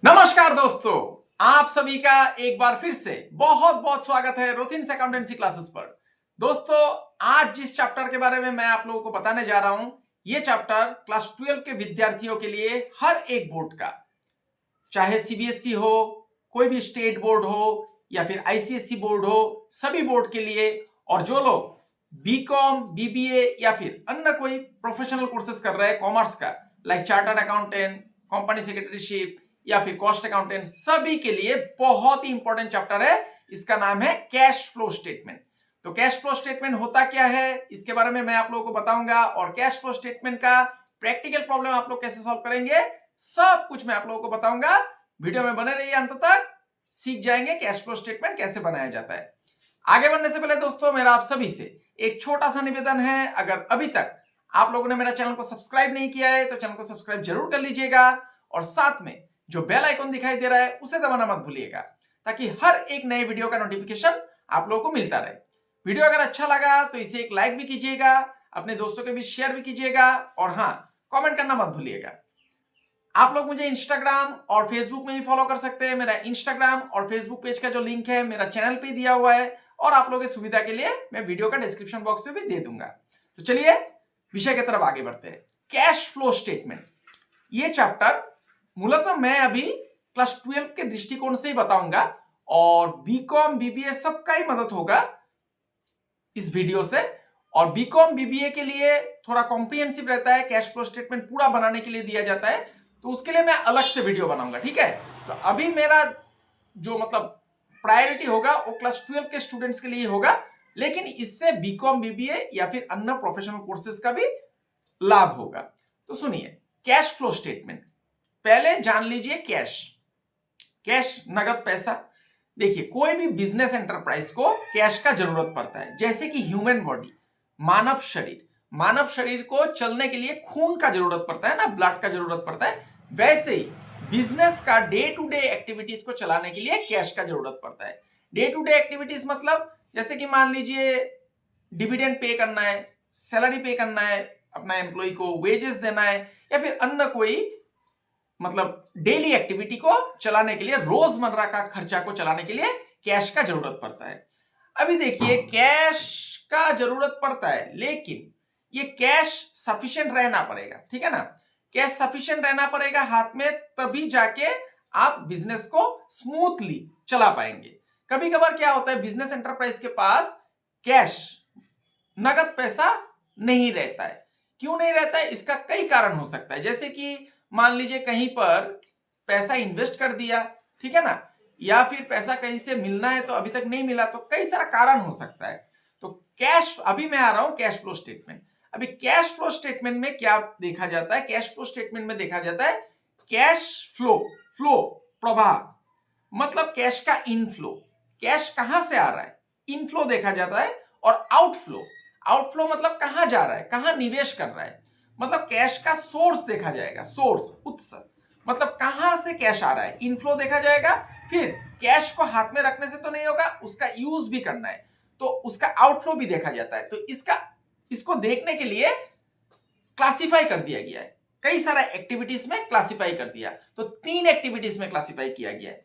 नमस्कार दोस्तों, आप सभी का एक बार फिर से बहुत बहुत स्वागत है रोथिन्स अकाउंटेंसी क्लासेस पर। दोस्तों, आज जिस चैप्टर के बारे में मैं आप लोगों को बताने जा रहा हूं, यह चैप्टर क्लास 12 के विद्यार्थियों के लिए हर एक बोर्ड का, चाहे सीबीएसई हो, कोई भी स्टेट बोर्ड हो या फिर आईसीएसई बोर्ड हो, सभी बोर्ड के लिए, और जो लोग बीकॉम, बीबीए या फिर अन्य कोई प्रोफेशनल कोर्सेज कर रहे हैं कॉमर्स का, like chartered accountant, company secretaryship या फिर कॉस्ट अकाउंटेंट, सभी के लिए बहुत ही इंपॉर्टेंट चैप्टर है। इसका नाम है कैश फ्लो स्टेटमेंट। तो कैश फ्लो स्टेटमेंट होता क्या है, इसके बारे में मैं आप लोगों को बताऊंगा, और कैश फ्लो स्टेटमेंट का प्रैक्टिकल प्रॉब्लम आप लोग कैसे सॉल्व करेंगे, सब कुछ मैं आप लोगों को बताऊंगा। वीडियो में बने रहिए, अंत तक सीख जाएंगे कैश फ्लो स्टेटमेंट कैसे बनाया जाता है। आगे बढ़ने से पहले दोस्तों, मेरा आप सभी से एक छोटा सा निवेदन है, अगर अभी तक आप लोगों ने मेरा चैनल को सब्सक्राइब नहीं किया है तो चैनल को सब्सक्राइब जरूर कर लीजिएगा, और साथ में जो बेल आइकन दिखाई दे रहा है उसे दबाना मत भूलिएगा, ताकि हर एक नए वीडियो का नोटिफिकेशन आप लोगों को मिलता रहे। वीडियो अगर अच्छा लगा तो इसे एक लाइक भी कीजिएगा, अपने दोस्तों के बीच शेयर भी कीजिएगा, और हाँ, कमेंट करना मत भूलिएगा। आप लोग मुझे इंस्टाग्राम और फेसबुक में भी फॉलो कर सकते हैं। मेरा इंस्टाग्राम और फेसबुक पेज का जो लिंक है मेरा चैनल पे दिया हुआ है, और आप लोगों की सुविधा के लिए मैं वीडियो का डिस्क्रिप्शन बॉक्स में भी दे दूंगा। तो चलिए विषय की तरफ आगे बढ़ते हैं। कैश फ्लो स्टेटमेंट, ये चैप्टर मूलतः मैं अभी क्लास 12 के दृष्टिकोण से ही बताऊंगा, और बीकॉम, बीबीए सबका ही मदद होगा इस वीडियो से। और बीकॉम, बीबीए के लिए थोड़ा कॉम्प्रिहेंसिव रहता है, कैश फ्लो स्टेटमेंट पूरा बनाने के लिए दिया जाता है, तो उसके लिए मैं अलग से वीडियो बनाऊंगा, ठीक है। तो अभी मेरा जो प्रायोरिटी होगा वो क्लास 12 के स्टूडेंट्स के लिए होगा, लेकिन इससे बीकॉम, बीबीए या फिर अन्य प्रोफेशनल कोर्सेज का भी लाभ होगा। तो सुनिए, कैश फ्लो स्टेटमेंट पहले जान लीजिए। कैश नगद पैसा। देखिए, कोई भी बिजनेस एंटरप्राइज को कैश का जरूरत पड़ता है, जैसे कि ह्यूमन बॉडी, मानव शरीर को चलने के लिए खून का जरूरत पड़ता है ना, ब्लड का जरूरत पड़ता है। वैसे ही बिजनेस का डे टू डे एक्टिविटीज को चलाने के लिए कैश का जरूरत पड़ता है। डे टू डे एक्टिविटीज मतलब जैसे कि मान लीजिए डिविडेंड पे करना है, सैलरी पे करना है, अपना एम्प्लॉय को वेजेस देना है, या फिर अन्य कोई डेली एक्टिविटी को चलाने के लिए, रोजमर्रा का खर्चा को चलाने के लिए कैश का जरूरत पड़ता है। अभी देखिए, कैश का जरूरत पड़ता है, लेकिन ये कैश सफिशिएंट रहना पड़ेगा, ठीक है ना। कैश सफिशिएंट रहना पड़ेगा हाथ में, तभी जाके आप बिजनेस को स्मूथली चला पाएंगे। कभी कभार क्या होता है, बिजनेस एंटरप्राइज के पास कैश, नगद पैसा नहीं रहता है। क्यों नहीं रहता है, इसका कई कारण हो सकता है। जैसे कि मान लीजिए कहीं पर पैसा इन्वेस्ट कर दिया, ठीक है ना, या फिर पैसा कहीं से मिलना है तो अभी तक नहीं मिला, तो कई सारा कारण हो सकता है। तो कैश, अभी मैं आ रहा हूं कैश फ्लो स्टेटमेंट। अभी कैश फ्लो स्टेटमेंट में क्या देखा जाता है, कैश फ्लो स्टेटमेंट में देखा जाता है कैश फ्लो प्रवाह, मतलब कैश का इनफ्लो, कैश कहां से आ रहा है, इनफ्लो देखा जाता है। और आउटफ्लो मतलब कहां जा रहा है, कहां निवेश कर रहा है, मतलब कैश का सोर्स देखा जाएगा, सोर्स, उत्स, मतलब कहां से कैश आ रहा है, इनफ्लो देखा जाएगा। फिर कैश को हाथ में रखने से तो नहीं होगा, उसका यूज भी करना है, तो उसका आउटफ्लो भी देखा जाता है। तो इसको देखने के लिए क्लासिफाई कर दिया गया है, कई सारा एक्टिविटीज में क्लासिफाई कर दिया। तो 3 एक्टिविटीज में क्लासिफाई किया गया है।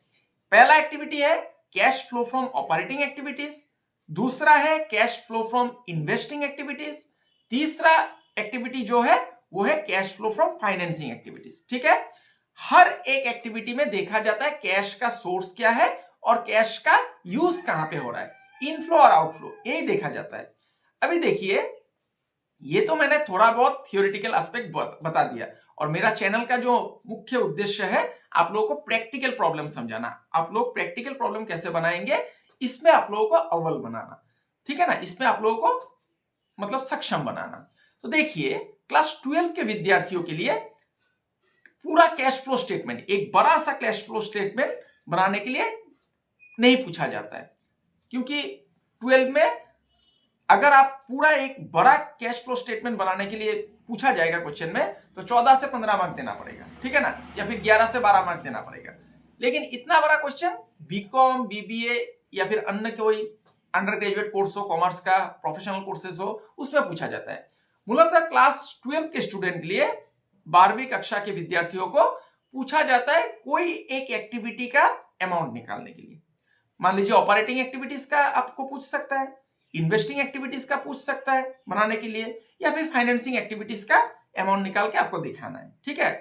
पहला एक्टिविटी है cash flow from operating activities, दूसरा है cash flow from investing activities, तीसरा एक्टिविटी जो है वो है cash flow from financing activities, ठीक है। हर एक एक्टिविटी में देखा जाता है कैश का सोर्स क्या है और कैश का यूज कहां पे हो रहा है, इनफ्लो और आउटफ्लो, यही देखा जाता है। अभी देखिए, ये तो मैंने थोड़ा बहुत थियोरेटिकल एस्पेक्ट बता दिया, और मेरा चैनल का जो मुख्य उद्देश्य है आप लोगों को प्रैक्टिकल प्रॉब्लम समझाना। आप लोग प्रैक्टिकल प्रॉब्लम कैसे बनाएंगे, इसमें आप लोगों को अव्वल बनाना, ठीक है ना, इसमें आप लोगों को सक्षम बनाना। तो देखिए, क्लास 12 के विद्यार्थियों के लिए पूरा कैश फ्लो स्टेटमेंट, एक बड़ा सा कैश फ्लो स्टेटमेंट बनाने के लिए नहीं पूछा जाता है, क्योंकि 12 में अगर आप पूरा एक बड़ा कैश फ्लो स्टेटमेंट बनाने के लिए पूछा जाएगा क्वेश्चन में, तो 14 से 15 मार्क देना पड़ेगा, ठीक है ना, या फिर 11 से 12 मार्क देना पड़ेगा। लेकिन इतना बड़ा क्वेश्चन बीकॉम, बीबीए या फिर अन्य कोई अंडर ग्रेजुएट कोर्स हो, कॉमर्स का प्रोफेशनल कोर्सेज हो, उसमें पूछा जाता है। मूलतः क्लास 12 के स्टूडेंट के लिए, 12वीं कक्षा के विद्यार्थियों को पूछा जाता है कोई एक एक्टिविटी का अमाउंट निकालने के लिए। मान लीजिए ऑपरेटिंग एक्टिविटीज का आपको पूछ सकता है, इन्वेस्टिंग एक्टिविटीज का पूछ सकता है बनाने के लिए, या फिर फाइनेंसिंग एक्टिविटीज का अमाउंट निकाल के आपको दिखाना है। ठीक है,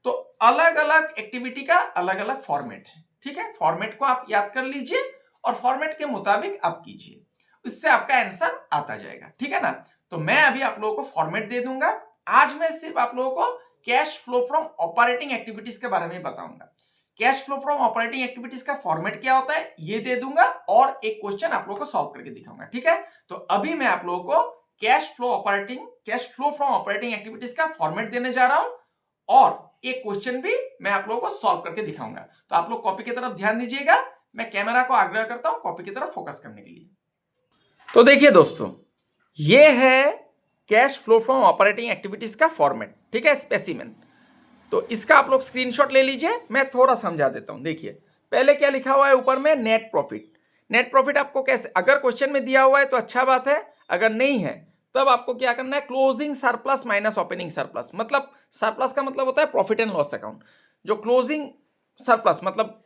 तो अलग अलग एक्टिविटी का अलग अलग फॉर्मेट है। ठीक है, फॉर्मेट को आप याद कर लीजिए और फॉर्मेट के मुताबिक आप कीजिए, इससे आपका आंसर आता जाएगा। ठीक है ना, तो मैं अभी आप लोगों को फॉर्मेट दे दूंगा। आज मैं सिर्फ आप लोगों को cash flow from operating activities के बारे में बताऊंगा। Cash flow from operating activities का फॉर्मेट क्या होता है ये दे दूंगा, और एक क्वेश्चन आप लोगों को सॉल्व करके दिखाऊंगा। ठीक है, तो अभी मैं आप लोगों को cash flow from operating activities का फॉर्मेट देने जा रहा हूं, और एक क्वेश्चन भी मैं आप लोगों को सॉल्व करके दिखाऊंगा। तो आप लोग कॉपी की तरफ ध्यान दीजिएगा, मैं कैमरा को आग्रह करता हूं कॉपी की तरफ फोकस करने के लिए। तो देखिए दोस्तों, ये है cash flow from operating activities का फॉर्मेट। ठीक है, स्पेसिमेन। तो इसका आप लोग स्क्रीनशॉट ले लीजिए, मैं थोड़ा समझा देता हूं। देखिए पहले क्या लिखा हुआ है ऊपर में, नेट प्रॉफिट। नेट प्रॉफिट आपको कैसे, अगर क्वेश्चन में दिया हुआ है तो अच्छा बात है, अगर नहीं है तब आपको क्या करना है, closing surplus minus opening surplus. मतलब सरप्लस का मतलब होता है प्रॉफिट एंड लॉस अकाउंट। जो क्लोजिंग सरप्लस मतलब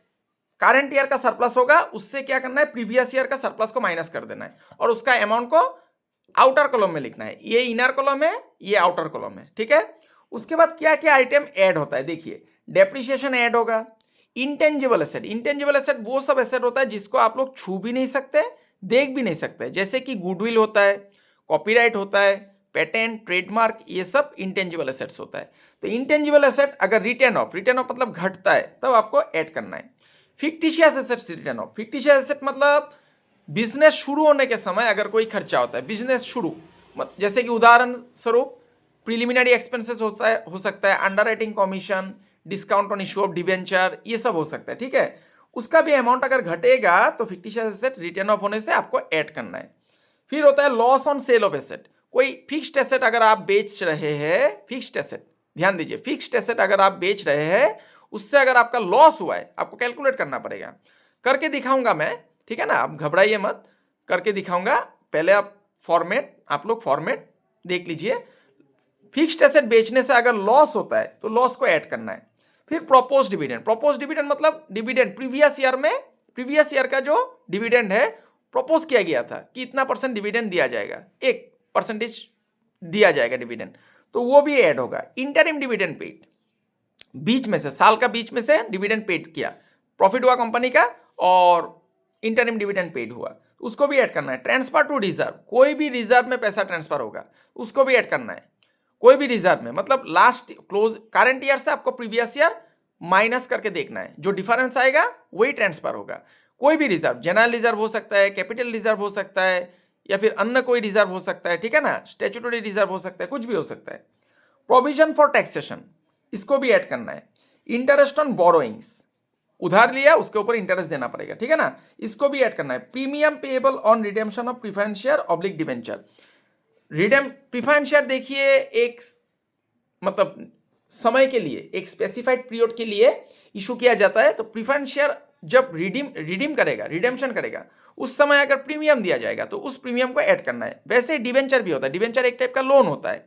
करंट ईयर का सरप्लस होगा, उससे क्या करना है, प्रीवियस ईयर का सरप्लस को माइनस कर देना है, और उसका अमाउंट को आउटर कॉलम में लिखना है। ये इनर कॉलम है, ये आउटर कॉलम है। ठीक है, उसके बाद क्या क्या आइटम ऐड होता है, देखिए डेप्रिसिएशन ऐड होगा। इंटेंजिबल एसेट, इंटेंजिबल एसेट वो सब एसेट होता है जिसको आप लोग छू भी नहीं सकते, देख भी नहीं सकते, जैसे कि गुडविल होता है, कॉपीराइट होता है, पेटेंट, ट्रेडमार्क, ये सब इंटेंजिबल एसेट्स होता है। तो इंटेंजिबल एसेट अगर रिटर्न ऑफ मतलब घटता है तब आपको ऐड करना है। Fictitious assets return of, fictitious asset मतलब बिजनेस शुरू होने के समय अगर कोई खर्चा होता है, बिजनेस शुरू, जैसे कि उदाहरण स्वरूप प्रिलिमिनरी एक्सपेंसेस होता है, हो सकता है under writing commission, discount on issue of debenture, ये सब हो सकता है। ठीक है, उसका भी अमाउंट अगर घटेगा तो फिक्टिशियस एसेट रिटर्न ऑफ होने से आपको ऐड करना है। फिर होता है loss on sale of asset. कोई फिक्स्ड एसेट अगर आप बेच रहे हैं, फिक्स्ड एसेट, ध्यान दीजिए, फिक्स्ड एसेट अगर आप बेच रहे हैं, उससे अगर आपका लॉस हुआ है, आपको कैलकुलेट करना पड़ेगा, करके दिखाऊंगा मैं। ठीक है ना, आप घबराइए मत, करके दिखाऊंगा। पहले आप लोग फॉर्मेट देख लीजिए। फिक्स्ड एसेट बेचने से अगर लॉस होता है तो लॉस को ऐड करना है। फिर प्रोपोज डिविडेंड, प्रोपोज डिविडेंड मतलब डिविडेंड प्रीवियस ईयर का जो डिविडेंड है प्रपोज किया गया था कि इतना % डिविडेंड दिया जाएगा, 1% दिया जाएगा डिविडेंड, तो वो भी ऐड होगा। इंटरिम डिविडेंड पेड, बीच में से, साल का बीच में से डिविडेंड पेड किया, प्रॉफिट हुआ कंपनी का और इंटरिम डिविडेंड पेड हुआ, उसको भी ऐड करना है। ट्रांसफर टू रिजर्व, कोई भी रिजर्व में पैसा ट्रांसफर होगा उसको भी ऐड करना है। कोई भी रिजर्व में मतलब लास्ट क्लोज करंट ईयर से आपको प्रीवियस ईयर माइनस करके देखना है, जो डिफरेंस आएगा वही ट्रांसफर होगा। कोई भी रिजर्व, जनरल रिजर्व हो सकता है, कैपिटल रिजर्व हो सकता है, या फिर अन्य कोई रिजर्व हो सकता है। ठीक है ना, स्टैट्यूटरी रिजर्व हो सकता है, कुछ भी हो सकता है। प्रोविजन फॉर टैक्सेशन, इसको भी ऐड करना है। इंटरेस्ट ऑन बोरोइंग्स, उधार लिया उसके ऊपर इंटरेस्ट देना पड़ेगा। ठीक है ना, इसको भी ऐड करना है। Premium payable on redemption of preference share oblique debenture, preference share देखिए एक मतलब समय के लिए, एक स्पेसिफाइड पीरियड के लिए इशू किया जाता है। तो प्रीफरेंस शेयर जब रिडीम करेगा, रिडेम्पशन करेगा, उस समय अगर प्रीमियम दिया जाएगा तो उस प्रीमियम को ऐड करना है। वैसे डिवेंचर भी होता है, डिवेंचर एक टाइप का लोन होता है,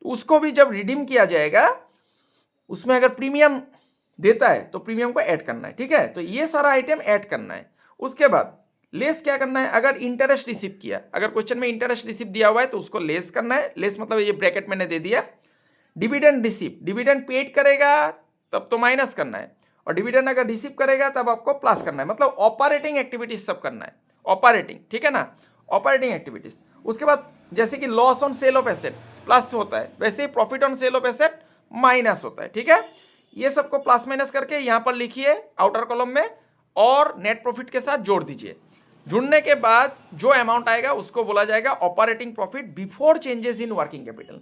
तो उसको भी जब रिडीम किया जाएगा उसमें अगर प्रीमियम देता है तो प्रीमियम को ऐड करना है। ठीक है, तो ये सारा आइटम ऐड करना है। उसके बाद लेस क्या करना है, अगर इंटरेस्ट रिसीव किया, अगर क्वेश्चन में इंटरेस्ट रिसीव दिया हुआ है तो उसको लेस करना है। लेस मतलब ये ब्रैकेट मैंने दे दिया। डिविडेंड रिसीव, डिविडेंड पेड करेगा तब तो माइनस करना है, और डिविडेंड अगर रिसीव करेगा तब आपको प्लस करना है। मतलब ऑपरेटिंग एक्टिविटीज सब करना है, ऑपरेटिंग। ठीक है ना, ऑपरेटिंग एक्टिविटीज। उसके बाद जैसे कि loss on sale of asset plus होता है, वैसे ही profit on sale of asset minus होता है। ठीक है, ये सबको प्लस माइनस करके यहां पर लिखिए आउटर कॉलम में, और नेट प्रॉफिट के साथ जोड़ दीजिए। जुड़ने के बाद जो अमाउंट आएगा उसको बोला जाएगा operating profit before changes in working capital.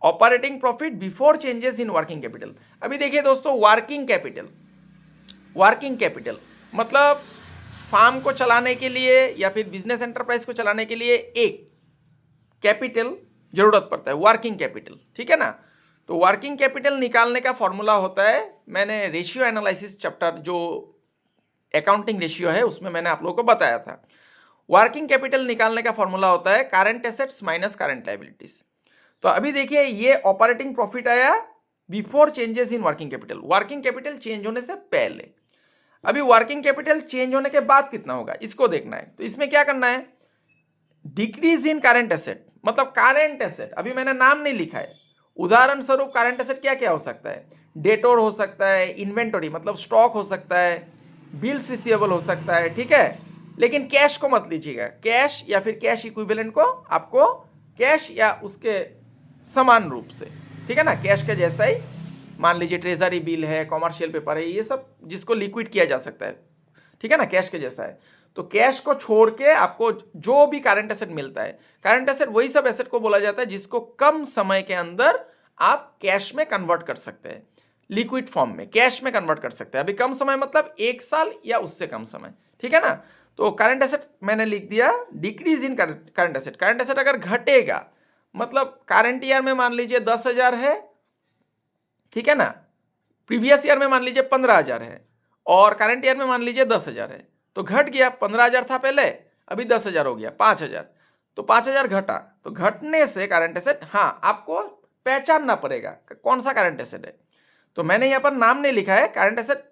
Operating profit before changes in working capital. अभी देखिए दोस्तों, वर्किंग कैपिटल मतलब फार्म को चलाने के लिए या फिर बिजनेस एंटरप्राइज को चलाने के लिए एक कैपिटल जरूरत पड़ता है, वर्किंग कैपिटल। ठीक है ना, तो वर्किंग कैपिटल निकालने का फॉर्मूला होता है, मैंने रेशियो एनालिसिस चैप्टर जो अकाउंटिंग रेशियो है उसमें मैंने आप लोगों को बताया था। वर्किंग कैपिटल निकालने का फॉर्मूला होता है current assets minus current liabilities. तो अभी देखिए ये ऑपरेटिंग प्रॉफिट आया before changes in working capital change होने से पहले। अभी वर्किंग कैपिटल चेंज होने के बाद कितना होगा इसको देखना है। तो इसमें क्या करना है, डिक्रीज इन करंट एसेट, मतलब करंट एसेट अभी मैंने नाम नहीं लिखा है। उदाहरण स्वरूप करंट एसेट क्या क्या हो सकता है, डेटोर हो सकता है, इन्वेंटरी मतलब स्टॉक हो सकता है, बिल्स रिसीवेबल हो सकता है, ठीक है। लेकिन कैश को मत लीजिएगा, कैश या फिर कैश इक्विवेलेंट को आपको कैश या उसके समान रूप से, ठीक है ना, कैश के जैसा ही मान लीजिए ट्रेजरी बिल है, कॉमर्शियल पेपर है, ये सब जिसको लिक्विड किया जा सकता है, ठीक है ना, कैश के जैसा है। तो कैश को छोड़ के आपको जो भी करंट एसेट मिलता है, करंट एसेट वही सब एसेट को बोला जाता है जिसको कम समय के अंदर आप कैश में कन्वर्ट कर सकते हैं, लिक्विड फॉर्म में कैश में कन्वर्ट कर सकते हैं। अभी कम समय मतलब 1 साल या उससे कम समय, ठीक है ना। तो करंट एसेट मैंने लिख दिया decrease in current asset. Current asset अगर घटेगा मतलब करंट ईयर में मान लीजिए 10,000 है, ठीक है ना, प्रीवियस ईयर में मान लीजिए 15,000 है और करंट ईयर में मान लीजिए 10,000 है, तो घट गया, 15,000 था पहले, अभी 10,000 हो गया, 5,000, तो 5,000 घटा। तो घटने से करंट एसेट, हाँ आपको पहचानना पड़ेगा कौन सा करंट एसेट है। तो मैंने यहाँ पर नाम नहीं लिखा है, करंट एसेट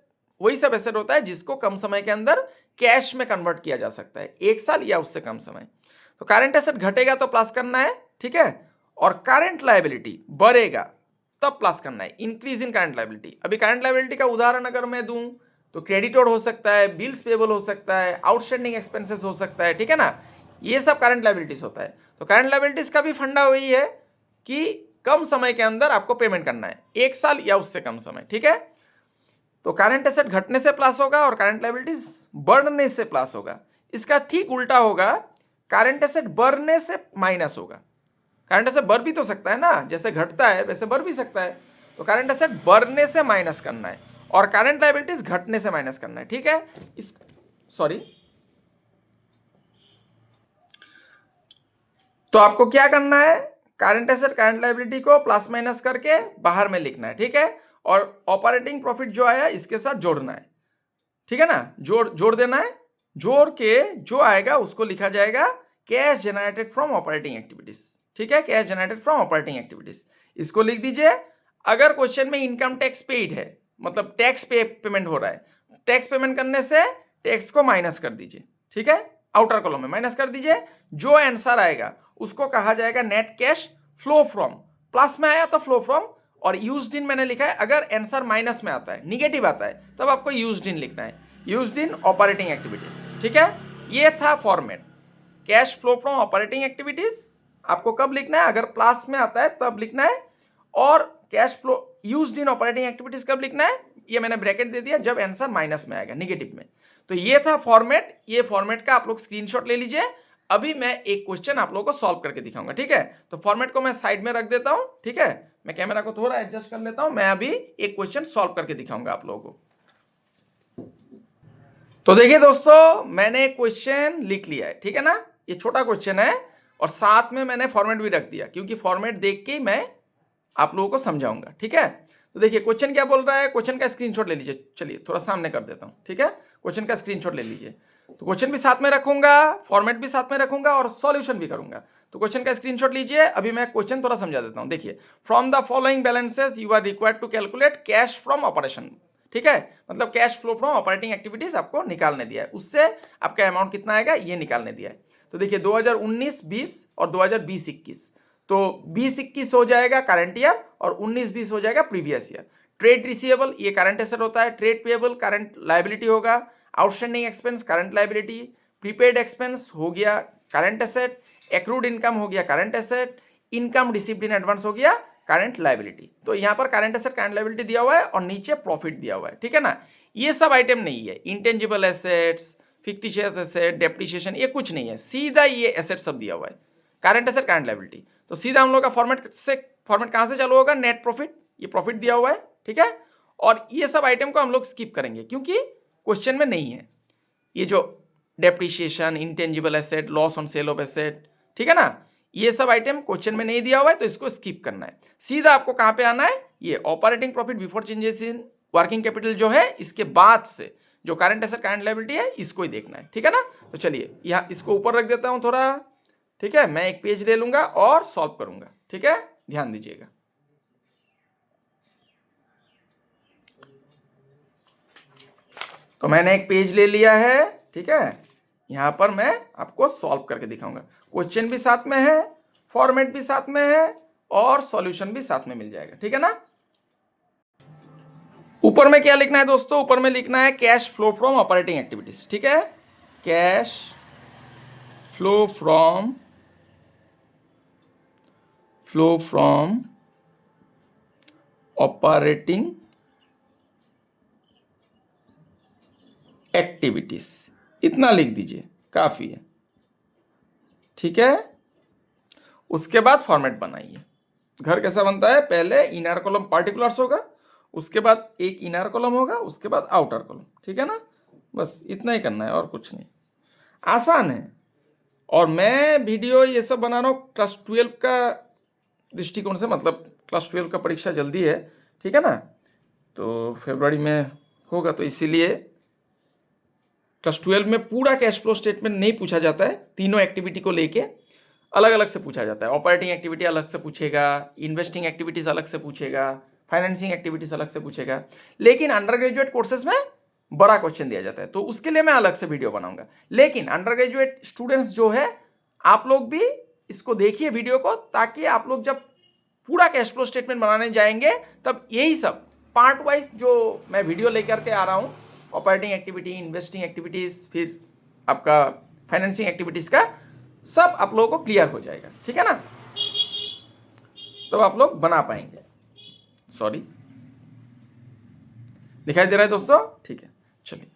वही सब एसेट होता है जिसको कम समय के अंदर कैश में कन्वर्ट किया जा सकता है, 1 साल या उससे कम समय। तो करंट एसेट घटेगा तो प्लस करना है, ठीक है, और करंट लायबिलिटी बढ़ेगा तब प्लस करना है, इंक्रीज इन करंट लायबिलिटी। अभी करंट लायबिलिटी का उदाहरण अगर मैं दूं तो क्रेडिटर हो सकता है, बिल्स पेबल हो सकता है, आउटस्टैंडिंग एक्सपेंसेस हो सकता है, ठीक है ना, ये सब करंट लायबिलिटीज होता है। तो करंट लायबिलिटीज का भी फंडा वही है कि कम समय के अंदर आपको पेमेंट करना है, 1 साल या उससे कम समय, ठीक है। तो करंट एसेट घटने से प्लस होगा और करंट लायबिलिटीज बढ़ने से प्लस होगा। इसका ठीक उल्टा होगा, करंट एसेट बढ़ने से माइनस होगा। करंट एसेट बढ़ भी तो सकता है ना, जैसे घटता है वैसे बढ़ भी सकता है। तो करंट एसेट बढ़ने से माइनस करना है और करंट लायबिलिटीज घटने से माइनस करना है, ठीक है। तो आपको क्या करना है, करंट एसेट करंट लायबिलिटी को प्लस माइनस करके बाहर में लिखना है, ठीक है, और ऑपरेटिंग प्रॉफिट जो आया इसके साथ जोड़ना है, ठीक है ना, जोड़ देना है। जोड़ के जो आएगा उसको लिखा जाएगा cash generated from operating activities, ठीक है, cash generated from operating activities, इसको लिख दीजिए। अगर क्वेश्चन में इनकम टैक्स पेड है मतलब टैक्स पेमेंट हो रहा है, टैक्स पेमेंट करने से टैक्स को माइनस कर दीजिए, ठीक है, आउटर कॉलम में माइनस कर दीजिए। जो आंसर आएगा उसको कहा जाएगा net cash flow from, plus में आया तो फ्लो फ्रॉम, और यूज्ड इन मैंने लिखा है, अगर आंसर माइनस में आता है, निगेटिव आता है, तब आपको यूज्ड इन लिखना है, यूज्ड इन ऑपरेटिंग एक्टिविटीज, ठीक है। ये था format, cash flow from operating activities आपको कब लिखना है, अगर प्लस में आता है तब लिखना है, और cash flow used in operating activities कब लिखना है, ये मैंने ब्रैकेट दे दिया, जब आंसर माइनस में आएगा, निगेटिव में। तो ये था फॉर्मेट, ये फॉर्मेट का आप लोग स्क्रीनशॉट ले लीजिए। अभी मैं एक क्वेश्चन आप लोगों को सॉल्व करके दिखाऊंगा, ठीक है। तो फॉर्मेट को मैं साइड में रख देता हूं, ठीक है, मैं कैमरा को थोड़ा एडजस्ट कर लेता हूं, मैं अभी एक क्वेश्चन सॉल्व करके दिखाऊंगा आप लोगों को। तो देखिए दोस्तों, मैंने एक क्वेश्चन लिख लिया है, ठीक है ना, ये छोटा क्वेश्चन है और साथ में मैंने फॉर्मेट भी रख दिया, क्योंकि फॉर्मेट देख के मैं आप लोगों को समझाऊंगा, ठीक है। तो देखिए क्वेश्चन क्या बोल रहा है, क्वेश्चन का स्क्रीनशॉट ले लीजिए, चलिए थोड़ा सामने कर देता हूं, ठीक है, क्वेश्चन का स्क्रीनशॉट ले लीजिए। तो क्वेश्चन भी साथ में रखूंगा, फॉर्मेट भी साथ में रखूंगा और सॉल्यूशन भी करूंगा। तो क्वेश्चन का स्क्रीनशॉट लीजिए, अभी मैं क्वेश्चन थोड़ा समझा देता हूं। देखिए, from the following balances you are required to calculate cash from operation, ठीक है, मतलब cash flow from operating activities आपको निकालने दिया है, उससे आपका अमाउंट कितना आएगा ये निकालने दिया है। तो देखिए 2019-20 और 2020-21, तो 20-21 हो जाएगा करंट ईयर और 19-20 हो जाएगा प्रीवियस ईयर। ट्रेड रिसीवेबल ये करंट एसेट होता है, ट्रेड पेएबल करंट लायबिलिटी होगा, outstanding expense current liability, prepaid expense हो गया करंट एसेट, एक्रूड इनकम हो गया current asset, income received in advance हो गया करंट लायबिलिटी। तो यहां पर करंट एसेट करंट लायबिलिटी दिया हुआ है और नीचे प्रॉफिट दिया हुआ है, ठीक है ना। ये सब आइटम नहीं है, intangible assets, fictitious asset, depreciation, ये कुछ नहीं है, सीधा ये एसेट सब दिया हुआ है, करंट एसेट करंट लायबिलिटी। तो सीधा हम लोग का फॉर्मेट कहां से चालू होगा, नेट प्रॉफिट, ये प्रॉफिट दिया हुआ है, ठीक है। और ये सब आइटम को हम लोग स्किप करेंगे क्योंकि क्वेश्चन में नहीं है, ये जो depreciation, intangible asset, loss on sale of asset, ठीक है ना, ये सब आइटम क्वेश्चन में नहीं दिया हुआ है, तो इसको स्किप करना है। सीधा आपको कहां पे आना है, ये operating profit before changes in working capital जो है, इसके बाद से जो करंट एसेट करंट लायबिलिटी है इसको ही देखना है, ठीक है ना। तो चलिए यहाँ इसको ऊपर रख देता हूं थोड़ा, ठीक है, मैं एक पेज ले लूंगा और सॉल्व करूंगा, ठीक है, ध्यान दीजिएगा। तो मैंने एक पेज ले लिया है, ठीक है। यहां पर मैं आपको सॉल्व करके दिखाऊंगा। क्वेश्चन भी साथ में है, फॉर्मेट भी साथ में है और सॉल्यूशन भी साथ में मिल जाएगा, ठीक है ना। ऊपर में क्या लिखना है दोस्तों? ऊपर में लिखना है cash flow from operating activities, ठीक है। Cash flow from operating activities, इतना लिख दीजिए, काफी है, ठीक है। उसके बाद फॉर्मेट बनाइए। घर कैसा बनता है? पहले इनर कॉलम पार्टिकुलर्स होगा, उसके बाद एक इनर कॉलम होगा, उसके बाद आउटर कॉलम, ठीक है ना। बस इतना ही करना है और कुछ नहीं, आसान है। और मैं वीडियो ये सब बना रहा हूँ क्लास 12 का दृष्टिकोण से, मतलब क्लास 12 का परीक्षा जल्दी है, ठीक है ना। तो फरवरी में होगा, तो इसीलिए क्लास 12 में पूरा कैश फ्लो स्टेटमेंट नहीं पूछा जाता है, तीनों एक्टिविटी को लेके अलग अलग से पूछा जाता है। ऑपरेटिंग एक्टिविटी अलग से पूछेगा, इन्वेस्टिंग एक्टिविटीज अलग से पूछेगा, फाइनेंसिंग एक्टिविटीज अलग से पूछेगा। लेकिन अंडर ग्रेजुएट कोर्सेज में बड़ा क्वेश्चन दिया जाता है, तो उसके लिए मैं अलग से वीडियो बनाऊंगा। लेकिन अंडर ग्रेजुएट स्टूडेंट्स जो है, आप लोग भी इसको देखिए वीडियो को, ताकि आप लोग जब पूरा कैश फ्लो स्टेटमेंट बनाने जाएंगे तब यही सब पार्ट वाइज जो मैं वीडियो लेकर के आ रहा हूँ, ऑपरेटिंग एक्टिविटी, इन्वेस्टिंग एक्टिविटीज, फिर आपका फाइनेंसिंग एक्टिविटीज का, सब आप लोगों को क्लियर हो जाएगा, ठीक है ना। तब आप लोग बना पाएंगे। सॉरी, दिखाई दे रहा है दोस्तों? ठीक है, चलिए।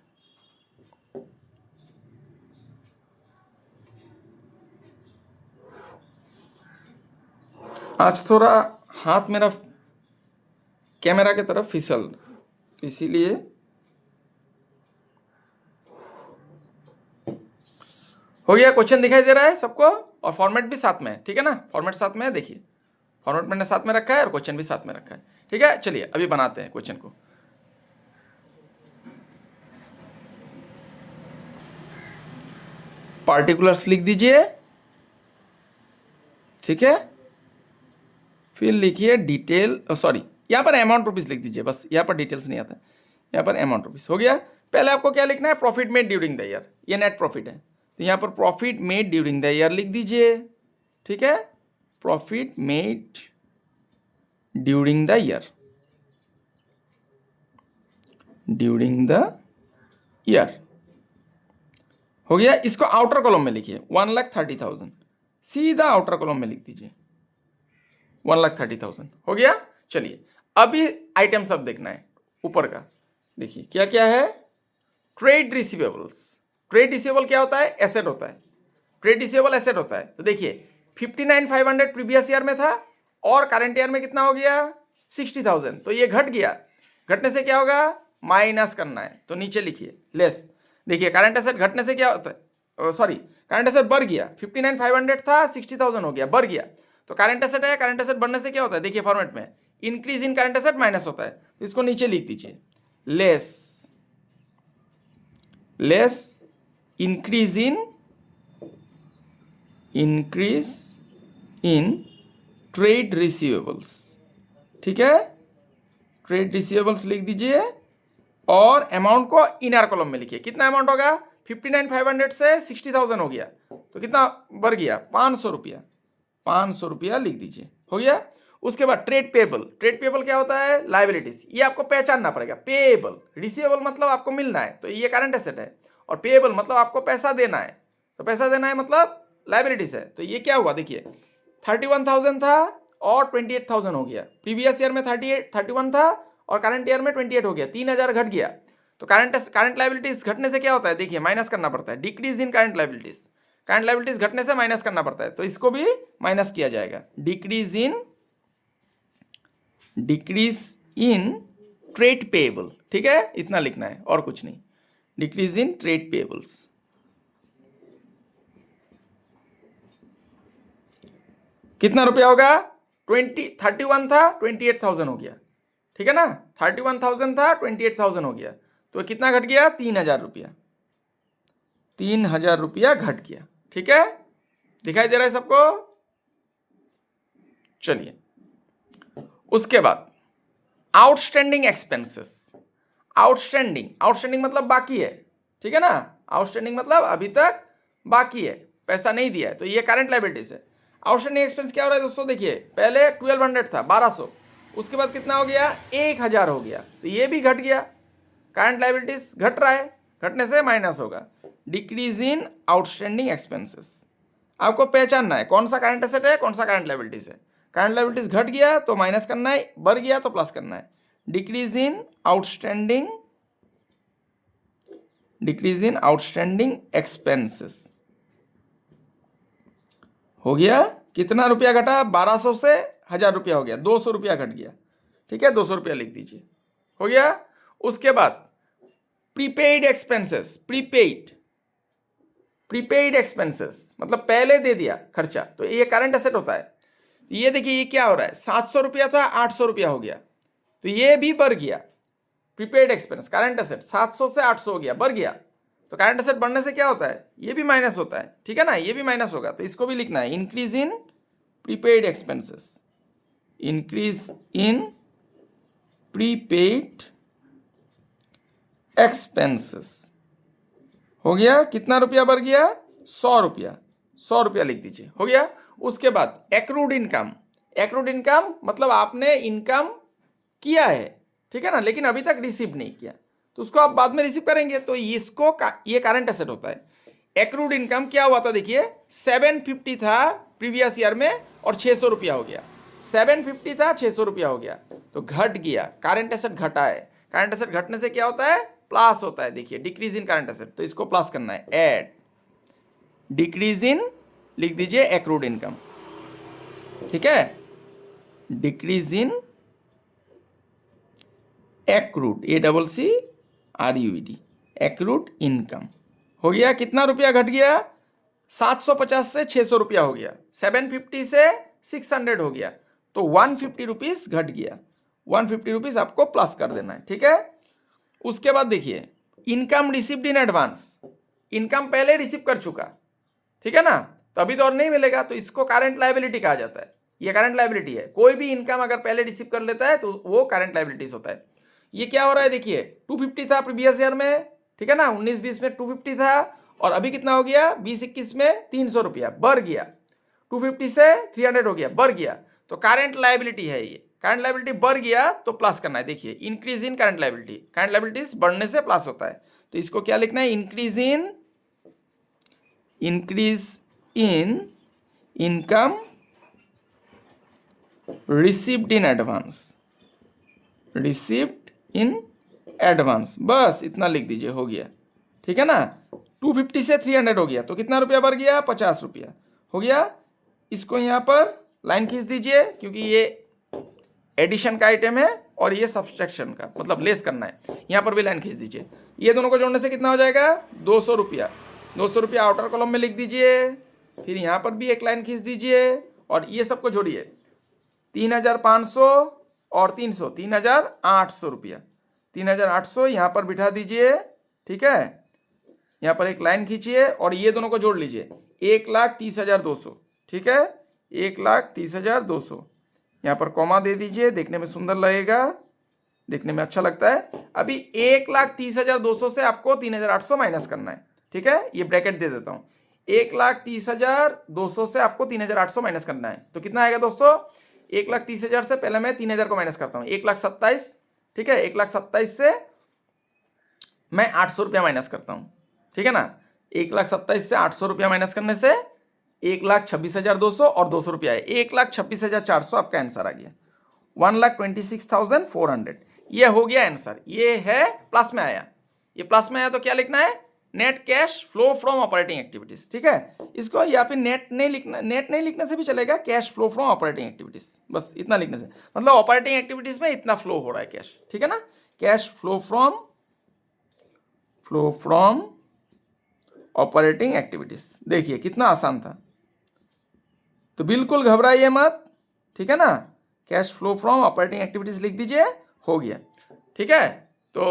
आज थोड़ा हाथ मेरा कैमरा की तरफ फिसल, इसीलिए हो गया। क्वेश्चन दिखाई दे रहा है सबको, और फॉर्मेट भी साथ में है, ठीक है ना। फॉर्मेट साथ में है, देखिए फॉर्मेट मैंने साथ में रखा है और क्वेश्चन भी साथ में रखा है, ठीक है। चलिए अभी बनाते हैं क्वेश्चन को। पार्टिकुलर्स लिख दीजिए, ठीक है। फिर लिखिए डिटेल, सॉरी यहाँ पर अमाउंट रुपीज लिख दीजिए, बस यहाँ पर डिटेल्स नहीं आता है, यहाँ पर अमाउंट रुपीज हो गया। पहले आपको क्या लिखना है? Profit made during the year, ये नेट प्रॉफिट है, तो यहाँ पर profit made during the year लिख दीजिए, ठीक है। Profit made during the year, during the year हो गया। इसको आउटर कॉलम में लिखिए 1,30,000, सीधा आउटर कॉलम में लिख दीजिए 1,30,000 हो गया। चलिए अभी आइटम सब देखना है ऊपर का, देखिए क्या क्या है। ट्रेड रिसीवेबल्स, ट्रेड रिसीवेबल क्या होता है? एसेट होता है, ट्रेड रिसीवेबल एसेट होता है। तो देखिए 59,500 प्रीवियस ईयर में था और करंट ईयर में कितना हो गया? 60,000, तो ये घट गया। घटने से क्या होगा? माइनस करना है, तो नीचे लिखिए लेस। देखिए करंट एसेट घटने से क्या होता है? सॉरी, करंट एसेट बढ़ गया, 59,500 था 60,000 हो गया, बढ़ गया। तो करंट एसेट है, करंट एसेट बढ़ने से क्या होता है? देखिए फॉर्मेट में increase in current asset minus होता है, तो इसको नीचे लिख दीजिए less, less increase in trade receivables, ठीक है। ट्रेड रिसीवेबल्स लिख दीजिए और अमाउंट को इनर कॉलम में लिखिए। कितना अमाउंट होगा? 59,500 से 60,000 हो गया, तो कितना बढ़ गया? 500 रुपया, 500 रुपया लिख दीजिए, हो गया। उसके बाद ट्रेड पेबल, ट्रेड पेबल क्या होता है? लाइबिलिटीज, ये आपको पहचानना पड़ेगा। पेबल, रिसीवेबल मतलब आपको मिलना है, तो ये करंट एसेट है, और पेबल मतलब आपको पैसा देना है, तो पैसा देना है मतलब लाइबिलिटीज है। तो ये क्या हुआ? देखिए 31,000 था और 28,000 हो गया। प्रीवियस ईयर में 31 था और करंट ईयर में 28 हो गया, 3,000 घट गया। तो करंट लाइबिलिटीज घटने से क्या होता है? देखिए माइनस करना पड़ता है, decrease in current liabilities, current liabilities घटने से माइनस करना पड़ता है, तो इसको भी माइनस किया जाएगा। डिक्रीज इन ट्रेड पेएबल, ठीक है, इतना लिखना है और कुछ नहीं। डिक्रीज इन ट्रेड पेएबल्स, कितना रुपया होगा? 31 था 28,000 हो गया, ठीक है ना। 31,000 था 28,000 हो गया, तो कितना घट गया? 3,000 रुपया, 3,000 रुपया घट गया, ठीक है। दिखाई दे रहा है सबको? चलिए उसके बाद आउटस्टैंडिंग एक्सपेंसेस, आउटस्टैंडिंग, आउटस्टैंडिंग मतलब बाकी है, ठीक है ना, आउटस्टैंडिंग मतलब अभी तक बाकी है, पैसा नहीं दिया है, तो ये करंट लायबिलिटीज है। आउटस्टैंडिंग एक्सपेंस क्या हो रहा है दोस्तों, देखिए पहले 1200 था, 1200, उसके बाद कितना हो गया, 1000 हो गया, तो ये भी घट गया, करंट लायबिलिटीज घट रहा है, घटने से माइनस होगा, डिक्रीज इन आउटस्टैंडिंग एक्सपेंसेस। आपको पहचानना है कौन सा करंट एसेट है, कौन सा करंट लायबिलिटीज है। करंट लायबिलिटीज घट गया तो माइनस करना है, बढ़ गया तो प्लस करना है। Decrease in outstanding, decrease in outstanding expenses हो गया, कितना रुपया घटा, 1200 से 1000 रुपया हो गया, 200 रुपया घट गया, ठीक है, 200 रुपया लिख दीजिए, हो गया। उसके बाद prepaid expenses, prepaid, prepaid expenses मतलब पहले दे दिया खर्चा, तो ये करंट एसेट होता है। ये देखिए ये क्या हो रहा है, 700 रुपया था 800 रुपया हो गया, तो ये भी बढ़ गया, प्रीपेड एक्सपेंस करंट एसेट 700 से 800 हो गया, बढ़ गया, तो करंट एसेट बढ़ने से क्या होता है, ये भी माइनस होता है, ठीक है ना, ये भी माइनस होगा, तो इसको भी लिखना है, increase in prepaid expenses, increase in prepaid expenses हो गया, कितना रुपया बढ़ गया, 100 रुपया, 100 रुपया लिख दीजिए, हो गया। उसके बाद एक्रूड इनकम, एक्रूड इनकम मतलब आपने इनकम किया है, ठीक है ना, लेकिन अभी तक रिसीव नहीं किया, तो उसको आप बाद में रिसीव करेंगे, तो इसको ये करंट एसेट होता है। एक्रूड इनकम क्या हुआ था, देखिए 750 था प्रीवियस ईयर में और 600 रुपया हो गया, 750 था 600 रुपया हो गया, तो घट गया, करंट एसेट घटा है। करंट एसेट घटने से क्या होता है, प्लस होता है, देखिए डिक्रीज इन करंट एसेट, तो इसको प्लस करना है, ऐड डिक्रीज इन, लिख दीजिए एक्रूड इनकम, ठीक है, decrease in accrued, ACCRUED, accrued income हो गया, कितना रुपया घट गया, 750 से 600 रुपया हो गया, 750 से 600 हो गया, तो 150 रुपीज घट गया, 150 रुपीज आपको प्लस कर देना है, ठीक है। उसके बाद देखिए income received in advance, income पहले रिसीव कर चुका, ठीक है ना, तभी तो और नहीं मिलेगा, तो इसको करंट लायबिलिटी कहा जाता है, ये करंट लायबिलिटी है। कोई भी इनकम अगर पहले रिसीव कर लेता है तो वो करंट लायबिलिटीज होता है। ये क्या हो रहा है, देखिए 250 था प्रीवियस ईयर में, ठीक है ना, 19-20 में 250 था, और अभी कितना हो गया, 20-21 में 300 रुपया बढ़ गया, 250 से 300 हो गया, बढ़ गया, तो करंट लायबिलिटी है ये, करंट लायबिलिटी बढ़ गया तो प्लस करना है, देखिए increase in current liability, current liabilities बढ़ने से प्लस होता है, तो इसको क्या लिखना है, increase in income received in advance, received in advance, बस इतना लिख दीजिए, हो गया, ठीक है ना। 250 से 300 हो गया, तो कितना रुपया बढ़ गया, 50 रुपया हो गया। इसको यहाँ पर लाइन खींच दीजिए, क्योंकि ये एडिशन का आइटम है और ये सब्सट्रैक्शन का, मतलब लेस करना है, यहाँ पर भी लाइन खींच दीजिए। ये दोनों को जोड़ने से कितना हो जाएगा, 200 रुपया, 200 रुपया आउटर कॉलम में लिख दीजिए, फिर यहाँ पर भी एक लाइन खींच दीजिए, और ये सबको जोड़िए, 3500 और 300, 3800 रुपया, 3800 यहाँ पर बिठा दीजिए, ठीक है, यहाँ पर एक लाइन खींचिए और ये दोनों को जोड़ लीजिए, 1,30,200, ठीक है, 1,30,200, यहाँ पर कॉमा दे दीजिए, देखने में सुंदर लगेगा, देखने में अच्छा लगता है। अभी 1,30,200 से आपको 3,800 माइनस करना है, ठीक है, ये ब्रैकेट दे देता हूँ, 1,30,200 से आपको 3,800 माइनस करना है, तो कितना आएगा दोस्तों, 1,30,000 से पहले मैं 3,000 को माइनस करता हूँ, 1,27,000, ठीक है, 1,27,000 से मैं 800 रुपया माइनस करता हूँ, ठीक है ना, 1,27,000 से 800 रुपया माइनस करने से 1,26,200 और 200 रुपया है, 1,26,400 आपका आंसर आ गया, 1,26,400, ये हो गया आंसर, ये है प्लस में आया, ये प्लस में आया तो क्या लिखना है, net cash flow from operating activities, ठीक है, इसको या फिर नेट नहीं लिखना, नेट नहीं लिखने से भी चलेगा, cash flow from operating activities, बस इतना लिखने से, मतलब ऑपरेटिंग एक्टिविटीज में इतना फ्लो हो रहा है कैश, ठीक है ना, cash flow from operating activities. देखिए कितना आसान था, तो बिल्कुल घबराइए मत, ठीक है ना, cash flow from operating activities लिख दीजिए, हो गया, ठीक है। तो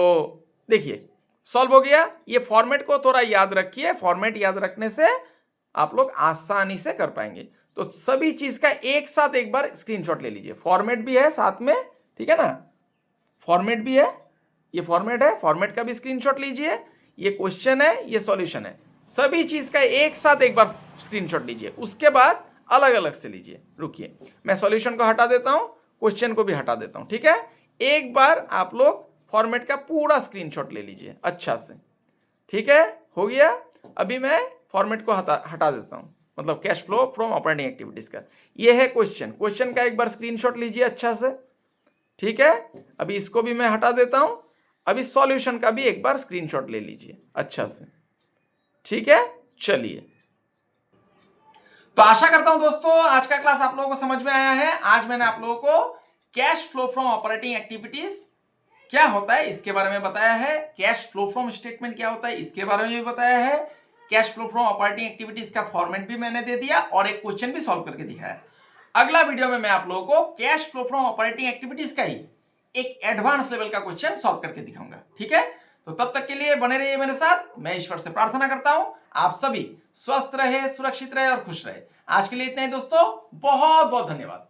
देखिए सॉल्व हो गया, ये फॉर्मेट को थोड़ा याद रखिए, फॉर्मेट याद रखने से आप लोग आसानी से कर पाएंगे। तो सभी चीज का एक साथ एक बार स्क्रीनशॉट ले लीजिए, फॉर्मेट भी है साथ में, ठीक है ना, फॉर्मेट भी है ये फॉर्मेट है, फॉर्मेट का भी स्क्रीनशॉट लीजिए, ये क्वेश्चन है, ये सॉल्यूशन है, सभी चीज का एक साथ एक बार स्क्रीनशॉट लीजिए, उसके बाद अलग अलग से लीजिए। रुकिए, मैं सॉल्यूशन को हटा देता हूं, क्वेश्चन को भी हटा देता हूं, ठीक है। एक बार आप लोग फॉर्मेट का पूरा स्क्रीनशॉट ले लीजिए अच्छा से, ठीक है, हो गया। अभी मैं फॉर्मेट को हटा देता हूं, मतलब cash flow from operating activities का। ये है क्वेश्चन, क्वेश्चन का एक बार स्क्रीनशॉट लीजिए अच्छा से, ठीक है। अभी इसको भी मैं हटा देता हूं, अभी सॉल्यूशन का भी एक बार स्क्रीनशॉट ले लीजिए अच्छा से, ठीक है। चलिए, तो आशा करता हूं दोस्तों आज का क्लास आप लोगों को समझ में आया है। आज मैंने आप लोगों को cash flow from operating activities क्या होता है इसके बारे में बताया है, कैश फ्लो फ्रॉम स्टेटमेंट क्या होता है इसके बारे में भी बताया है, cash flow from operating activities का फॉर्मेट भी मैंने दे दिया और एक क्वेश्चन भी सॉल्व करके दिखाया। अगला वीडियो में मैं आप लोगों को cash flow from operating activities का ही एक एडवांस लेवल का क्वेश्चन सॉल्व करके दिखाऊंगा, ठीक है। तो तब तक के लिए बने रहिए मेरे साथ। मैं ईश्वर से प्रार्थना करता हूं आप सभी स्वस्थ रहे, सुरक्षित रहे और खुश रहे। आज के लिए इतना ही दोस्तों, बहुत बहुत धन्यवाद।